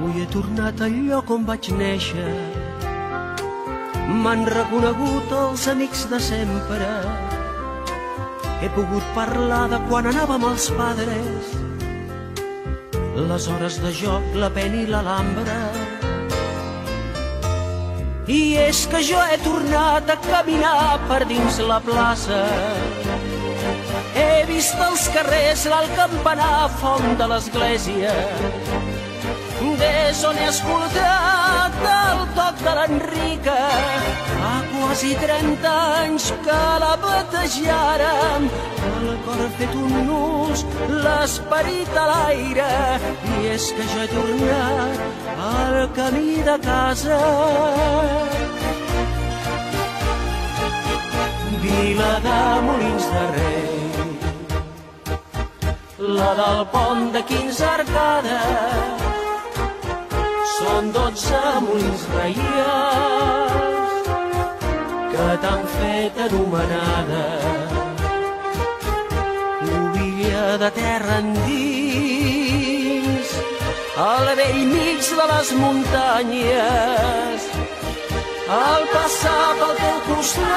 Avui he tornat al lloc on vaig néixer. M'han reconegut els amics de sempre. He pogut parlar de quan anàvem als padres, les hores de joc, la pena i l'Alhambra. I és que jo he tornat a caminar per dins la plaça. He vist els carrers, l'alt campanar, font de l'església, des on he escoltat el toc de l'Enrica. Fa quasi 30 anys que la batejàrem, el cor ha fet un nus, l'esperit a l'aire. I és que jo he tornat al camí de casa. Vila de Molins de Rei, la del pont de 15 arcades, són 12 molins reials que t'han fet anomenada. Ovella de terra endins, al bell mig de les muntanyes, al passar pel teu costat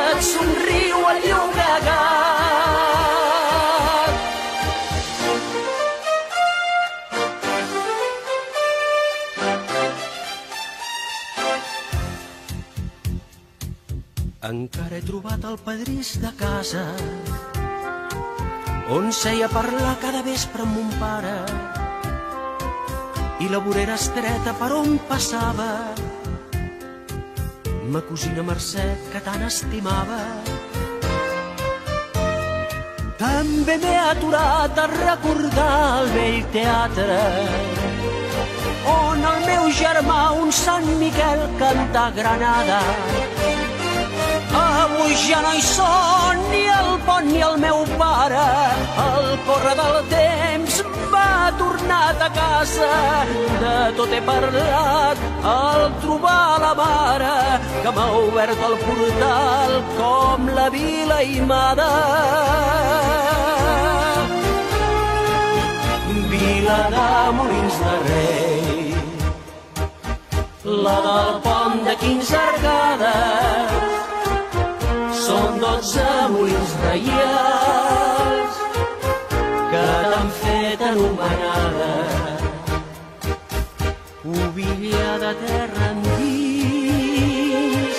et somriu el Llobregat. Encara he trobat el pedrís de casa, on seia a parlar cada vespre amb mon pare, i la vorera estreta per on passava ma cosina Mercè, que tant estimava. També m'he aturat a recordar el vell teatre, on el meu germà, un Sant Miquel, canta Granada. Avui ja no hi són ni el pont ni el meu pare. El córrer del temps m'ha tornat a casa. De tot he parlat al trobar la mare, que m'ha obert el portal com la Vila Imada. Vila de Molins de Rei, la del pont de 15 arcades, són 12 molins reials que t'han fet anomenada. Ovella de terra endins,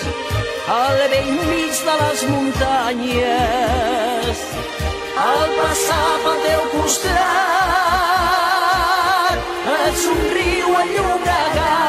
al bell mig de les muntanyes, al passar pel teu costat et somriu el Llobregat.